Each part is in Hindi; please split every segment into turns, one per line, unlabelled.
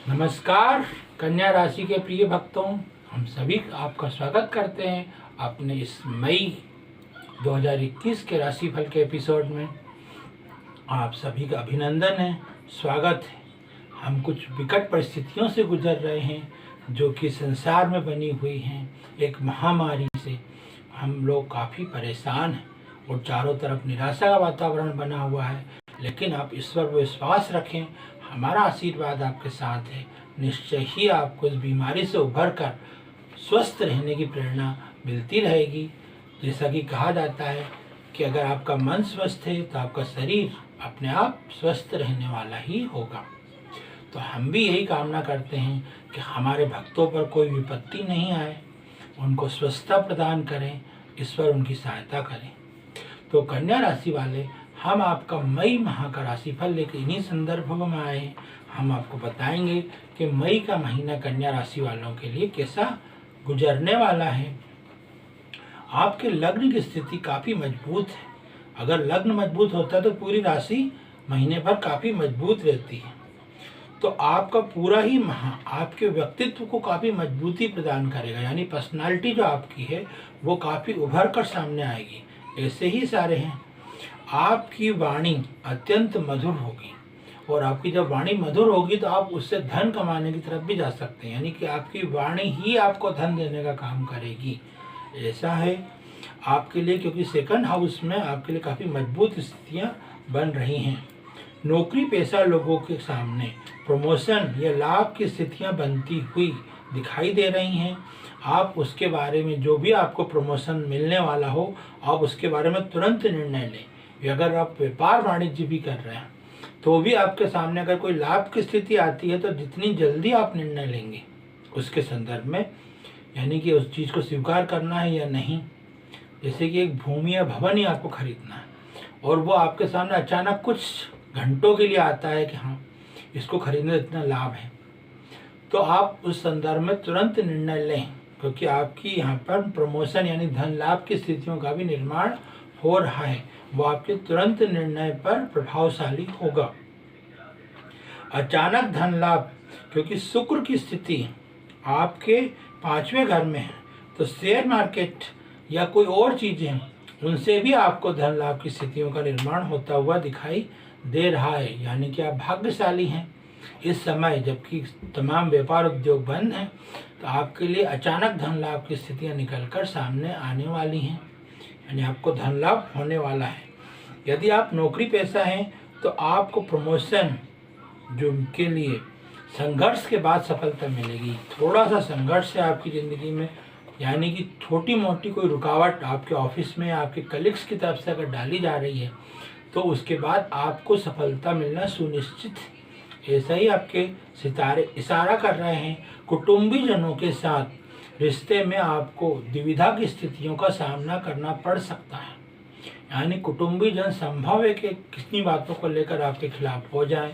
नमस्कार कन्या राशि के प्रिय भक्तों, हम सभी आपका स्वागत करते हैं अपने इस मई 2021 के राशिफल के एपिसोड में। आप सभी का अभिनंदन है, स्वागत है। हम कुछ विकट परिस्थितियों से गुजर रहे हैं जो कि संसार में बनी हुई हैं। एक महामारी से हम लोग काफ़ी परेशान हैं और चारों तरफ निराशा का वातावरण बना हुआ है, लेकिन आप ईश्वर पर विश्वास रखें, हमारा आशीर्वाद आपके साथ है। निश्चय ही आपको इस बीमारी से उभर कर स्वस्थ रहने की प्रेरणा मिलती रहेगी। जैसा कि कहा जाता है कि अगर आपका मन स्वस्थ है तो आपका शरीर अपने आप स्वस्थ रहने वाला ही होगा। तो हम भी यही कामना करते हैं कि हमारे भक्तों पर कोई विपत्ति नहीं आए, उनको स्वस्थता प्रदान करें, ईश्वर उनकी सहायता करें। तो कन्या राशि वाले, हम आपका मई माह का राशिफल लेकर इन्हीं संदर्भों में आए हैं। हम आपको बताएंगे कि मई का महीना कन्या राशि वालों के लिए कैसा गुजरने वाला है। आपके लग्न की स्थिति काफ़ी मजबूत है। अगर लग्न मजबूत होता है तो पूरी राशि महीने भर काफ़ी मजबूत रहती है। तो आपका पूरा ही माह आपके व्यक्तित्व को काफ़ी मजबूती प्रदान करेगा, यानी पर्सनालिटी जो आपकी है वो काफ़ी उभर कर सामने आएगी। ऐसे ही सारे हैं। आपकी वाणी अत्यंत मधुर होगी और आपकी जब वाणी मधुर होगी तो आप उससे धन कमाने की तरफ भी जा सकते हैं, यानी कि आपकी वाणी ही आपको धन देने का काम करेगी। ऐसा है आपके लिए, क्योंकि सेकंड हाउस में आपके लिए काफ़ी मजबूत स्थितियाँ बन रही हैं। नौकरी पेशा लोगों के सामने प्रमोशन या लाभ की स्थितियाँ बनती हुई दिखाई दे रही हैं। आप उसके बारे में, जो भी आपको प्रमोशन मिलने वाला हो, आप उसके बारे में तुरंत निर्णय लें। अगर आप व्यापार वाणिज्य भी कर रहे हैं तो भी आपके सामने अगर कोई लाभ की स्थिति आती है तो जितनी जल्दी आप निर्णय लेंगे उसके संदर्भ में, यानी कि उस चीज़ को स्वीकार करना है या नहीं। जैसे कि एक भूमि या भवन ही आपको खरीदना है और वो आपके सामने अचानक कुछ घंटों के लिए आता है कि हाँ, इसको खरीदने इतना लाभ है, तो आप उस संदर्भ में तुरंत निर्णय लें, क्योंकि आपकी यहाँ पर प्रमोशन यानी धन लाभ की स्थितियों का भी निर्माण हो रहा है। वो आपके तुरंत निर्णय पर प्रभावशाली होगा। अचानक धन लाभ, क्योंकि शुक्र की स्थिति आपके 5वें घर में है, तो शेयर मार्केट या कोई और चीज़ें, उनसे भी आपको धन लाभ की स्थितियों का निर्माण होता हुआ दिखाई दे रहा है। यानी कि आप भाग्यशाली हैं इस समय, जबकि तमाम व्यापार उद्योग बंद हैं, तो आपके लिए अचानक धन लाभ की स्थितियाँ निकलकर सामने आने वाली हैं, यानी आपको धन लाभ होने वाला है। यदि आप नौकरी पेशा हैं तो आपको प्रमोशन जो के लिए संघर्ष के बाद सफलता मिलेगी। थोड़ा सा संघर्ष है आपकी ज़िंदगी में, यानी कि छोटी मोटी कोई रुकावट आपके ऑफिस में आपके कलीग्स की तरफ से अगर डाली जा रही है तो उसके बाद आपको सफलता मिलना सुनिश्चित है। ऐसा ही आपके सितारे इशारा कर रहे हैं। कुटुंबीजनों के साथ रिश्ते में आपको दुविधा की स्थितियों का सामना करना पड़ सकता है, यानी कुटुंबीजन संभव है कि कितनी बातों को लेकर आपके खिलाफ हो जाएं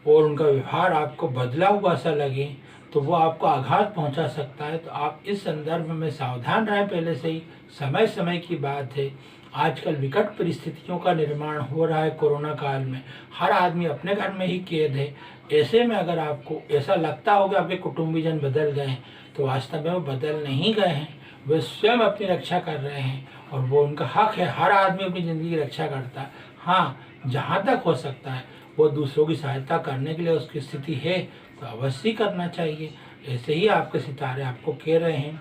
और उनका व्यवहार आपको बदला हुआ सा लगे तो वो आपको आघात पहुंचा सकता है। तो आप इस संदर्भ में सावधान रहें पहले से ही। समय समय की बात है, आजकल विकट परिस्थितियों का निर्माण हो रहा है। कोरोना काल में हर आदमी अपने घर में ही कैद है। ऐसे में अगर आपको ऐसा लगता होगा आपके कुटुंबीजन बदल गए हैं, तो वास्तव में वो बदल नहीं गए हैं, वे स्वयं अपनी रक्षा कर रहे हैं और वो उनका हक है। हर आदमी अपनी ज़िंदगी की रक्षा करता है। हाँ, जहाँ तक हो सकता है वो दूसरों की सहायता करने के लिए उसकी स्थिति है तो अवश्य करना चाहिए। ऐसे ही आपके सितारे आपको कह रहे हैं।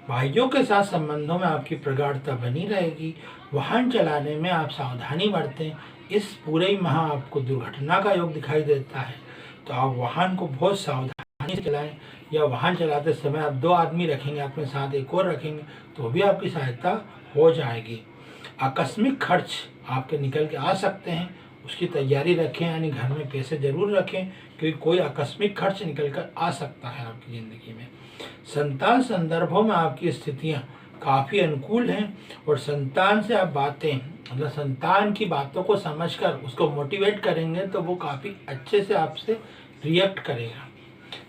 भाइयों के साथ संबंधों में आपकी प्रगाढ़ता बनी रहेगी। वाहन चलाने में आप सावधानी बरतें। इस पूरे माह आपको दुर्घटना का योग दिखाई देता है, तो आप वाहन को बहुत सावधानी से चलाएं, या वाहन चलाते समय आप 2 आदमी रखेंगे, अपने साथ एक और रखेंगे तो भी आपकी सहायता हो जाएगी। आकस्मिक खर्च आपके निकल के आ सकते हैं, उसकी तैयारी रखें, यानी घर में पैसे जरूर रखें, क्योंकि कोई आकस्मिक खर्च निकल कर आ सकता है आपकी ज़िंदगी में। संतान संदर्भों में आपकी स्थितियाँ काफ़ी अनुकूल हैं और संतान से आप बातें, मतलब संतान की बातों को समझकर उसको मोटिवेट करेंगे तो वो काफ़ी अच्छे से आपसे रिएक्ट करेगा।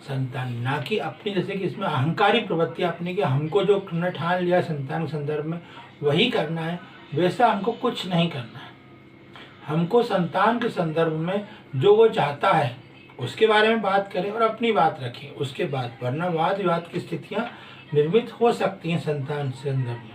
संतान ना कि अपनी, जैसे कि इसमें अहंकारी प्रवृत्ति अपने कि हमको जो ठान लिया संतान के संदर्भ में वही करना है, वैसा हमको कुछ नहीं करना है। हमको संतान के संदर्भ में जो वो चाहता है उसके बारे में बात करें और अपनी बात रखें उसके बाद, वरना वाद विवाद की स्थितियां निर्मित हो सकती हैं संतान से संदर्भ में।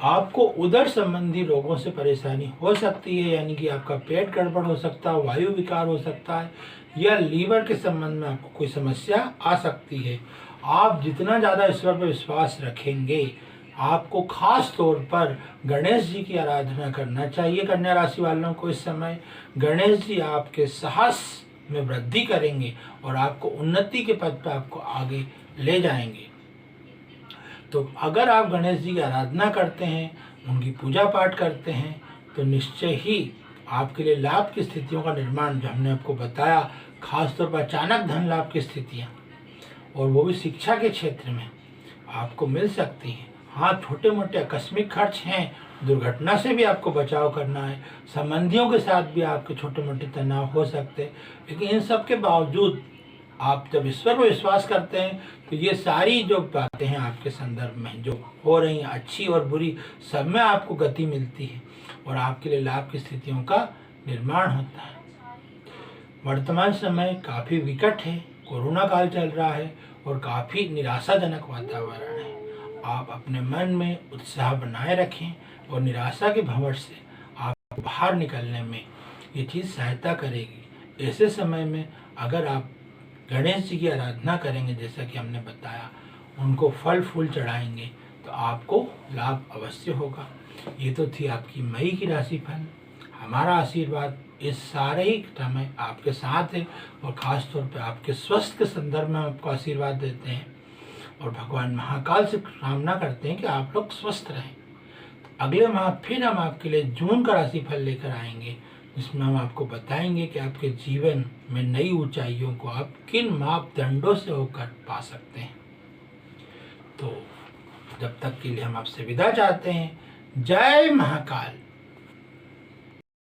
आपको उदर संबंधी रोगों से परेशानी हो सकती है, यानी कि आपका पेट गड़बड़ हो सकता है, वायु विकार हो सकता है, या लीवर के संबंध में आपको कोई समस्या आ सकती है। आप जितना ज़्यादा ईश्वर पर विश्वास रखेंगे, आपको खास तौर पर गणेश जी की आराधना करना चाहिए। कन्या राशि वालों को इस समय गणेश जी आपके साहस में वृद्धि करेंगे और आपको उन्नति के पथ पर आपको आगे ले जाएंगे। तो अगर आप गणेश जी की आराधना करते हैं, उनकी पूजा पाठ करते हैं, तो निश्चय ही आपके लिए लाभ की स्थितियों का निर्माण, जो हमने आपको बताया, खासतौर पर अचानक धन लाभ की स्थितियाँ, और वो भी शिक्षा के क्षेत्र में आपको मिल सकती हैं। हाँ, छोटे मोटे आकस्मिक खर्च हैं, दुर्घटना से भी आपको बचाव करना है, संबंधियों के साथ भी आपके छोटे मोटे तनाव हो सकते हैं, लेकिन इन सब के बावजूद आप जब ईश्वर पर विश्वास करते हैं तो ये सारी जो बातें हैं आपके संदर्भ में जो हो रही हैं, अच्छी और बुरी, सब में आपको गति मिलती है और आपके लिए लाभ की स्थितियों का निर्माण होता है। वर्तमान समय काफ़ी विकट है, कोरोना काल चल रहा है और काफ़ी निराशाजनक वातावरण है। आप अपने मन में उत्साह बनाए रखें और निराशा के भंवर से आप बाहर निकलने में ये चीज़ सहायता करेगी। ऐसे समय में अगर आप गणेश जी की आराधना करेंगे, जैसा कि हमने बताया, उनको फल फूल चढ़ाएंगे, तो आपको लाभ अवश्य होगा। ये तो थी आपकी मई की राशिफल। हमारा आशीर्वाद इस सारे ही समय आपके साथ है और ख़ास तौर पे आपके स्वास्थ्य के संदर्भ में हम आपको आशीर्वाद देते हैं और भगवान महाकाल से कामना करते हैं कि आप लोग स्वस्थ रहें। अगले माह फिर हम आपके लिए जून का राशिफल लेकर आएंगे, जिसमें हम आपको बताएंगे कि आपके जीवन में नई ऊंचाइयों को आप किन मापदंडों से होकर पा सकते हैं। तो जब तक के लिए हम आपसे विदा चाहते हैं। जय महाकाल।